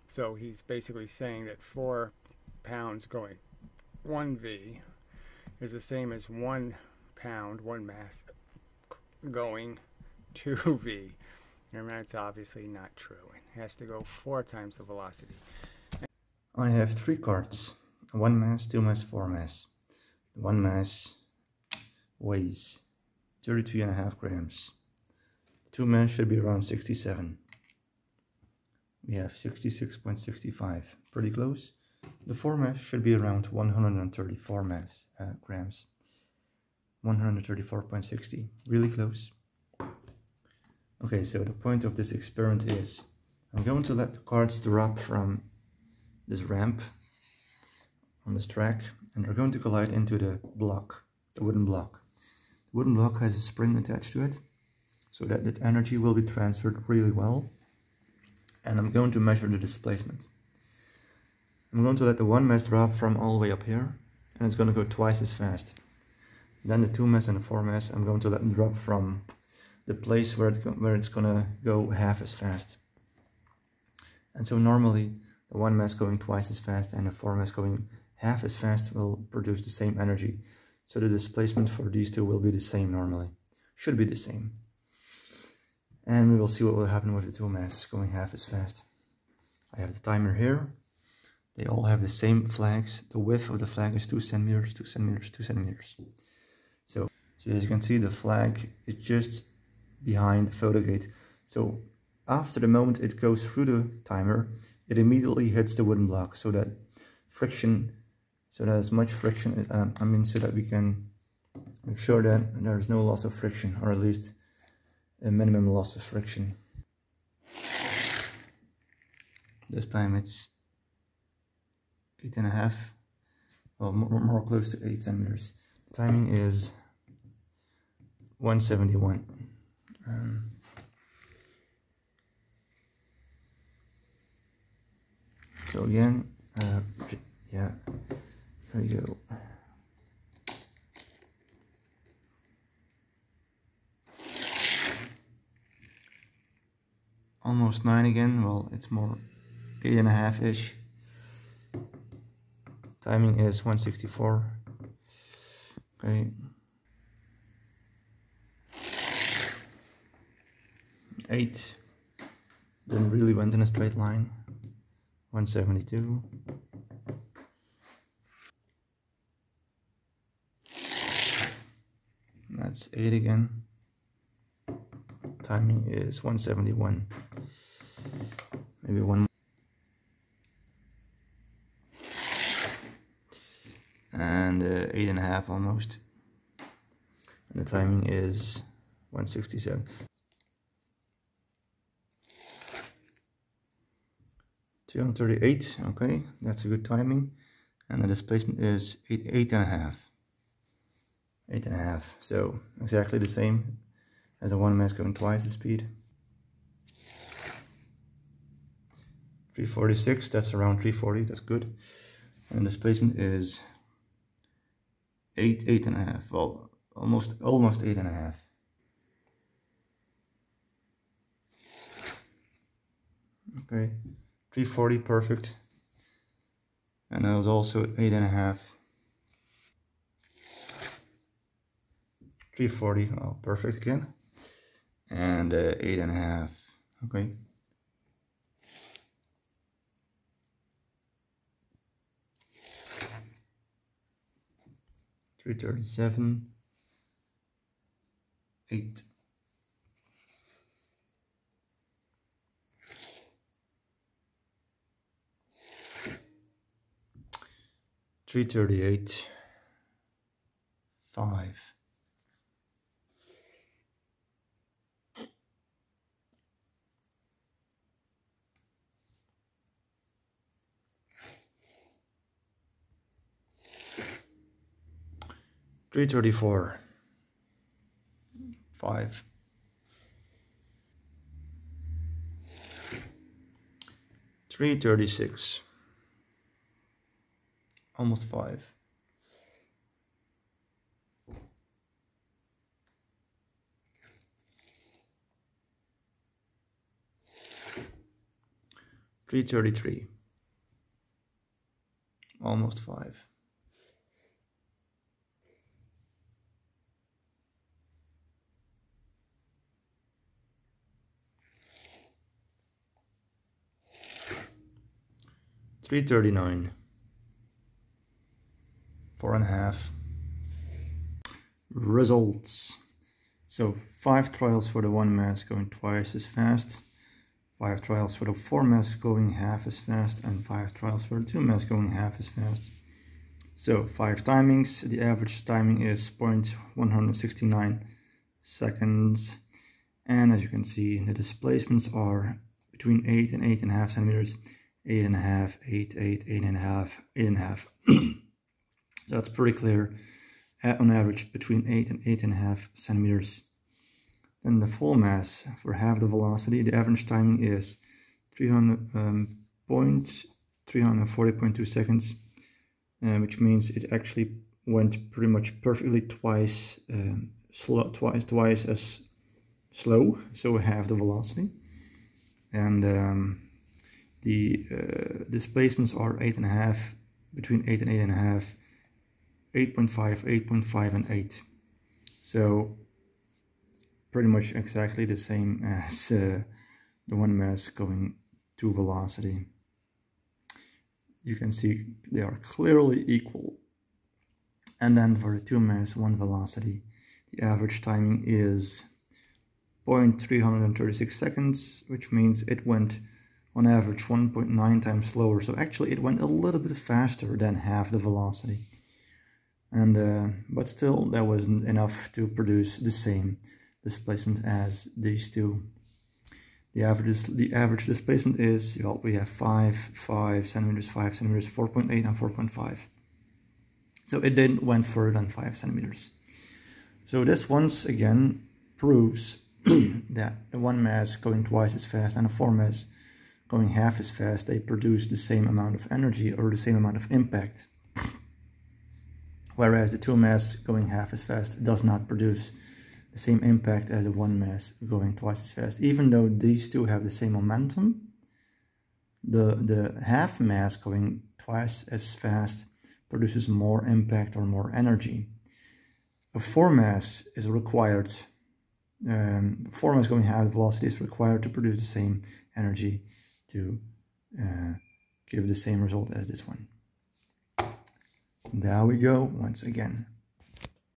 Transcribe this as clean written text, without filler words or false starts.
So he's basically saying that 4 pounds going 1V is the same as 1 pound, 1 mass going 2V. And that's obviously not true. It has to go 4 times the velocity. I have 3 cards. 1 mass, 2 mass, 4 mass. 1 mass weighs 32.5 grams. 2 mass should be around 67. We have 66.65, pretty close. The 4 mass should be around 134 grams. 134.60, really close. Okay, so the point of this experiment is I'm going to let the cards drop from this ramp on this track, and they're going to collide into the block, the wooden block. The wooden block has a spring attached to it, so that the energy will be transferred really well. And I'm going to measure the displacement. I'm going to let the 1 mass drop from all the way up here, and it's going to go twice as fast. Then the 2 mass and the 4 mass, I'm going to let them drop from the place where it's going to go half as fast. And so normally the 1 mass going twice as fast and the 4 mass going half as fast will produce the same energy. So the displacement for these two will be the same normally. Should be the same. And we will see what will happen with the 2 masses going half as fast. I have the timer here. They all have the same flags. The width of the flag is 2 centimeters, 2 centimeters, 2 centimeters. So as you can see, the flag is just behind the photo gate. So after the moment it goes through the timer, it immediately hits the wooden block, so that friction, so that as much friction, so that we can make sure that there is no loss of friction, or at least a minimum loss of friction. This time it's 8.5, well, more close to 8 centimeters. The timing is 171. So again, yeah, here we go. Almost 9 again. Well, it's more 8.5-ish. Timing is 164. Okay. 8. Then really went in a straight line. 172. That's 8 again. Timing is 171. Maybe one more. And 8.5 almost. And the timing is 167. 238, okay, that's a good timing. And the displacement is 8.5. 8.5, so exactly the same as the 1 mass going twice the speed. 346, that's around 340, that's good. And the displacement is 8.5, well, almost 8.5. Okay, 340, perfect. And that was also 8.5. 340, oh, perfect again. And 8.5, okay. 337, 8. 338, 5. 334, 5. 336, almost 5. 333. Almost 5. $3.39. 4.5. Results. So 5 trials for the 1 mass going twice as fast, 5 trials for the 4 mass going half as fast, and 5 trials for the 2 mass going half as fast. So 5 timings. The average timing is 0.169 seconds, and as you can see, the displacements are between 8 and 8.5 centimeters, 8.5, 8, 8, 8.5, 8.5. So that's pretty clear. On average between 8 and 8.5 centimeters. Then the full mass for half the velocity, the average timing is 340.2 seconds, which means it actually went pretty much perfectly twice as slow, so half the velocity. And the displacements are 8.5, between 8 and 8.5. 8.5, 8.5, and 8. So pretty much exactly the same as the 1 mass going to velocity. You can see they are clearly equal. And then for the 2 mass 1 velocity, the average timing is 0.336 seconds, which means it went on average 1.9 times slower. So actually it went a little bit faster than half the velocity. And but still that wasn't enough to produce the same displacement as these two. The average displacement is, well, we have 5 centimeters, 5 centimeters, 4.8 and 4.5. So it didn't went further than 5 centimeters. So this once again proves that the 1 mass going twice as fast and a 4 mass going half as fast, they produce the same amount of energy or the same amount of impact. Whereas the 2 mass going half as fast does not produce the same impact as the 1 mass going twice as fast. Even though these two have the same momentum, the half mass going twice as fast produces more impact or more energy. A 4 mass is required, 4 mass going half the velocity is required to produce the same energy to give the same result as this one. There we go once again.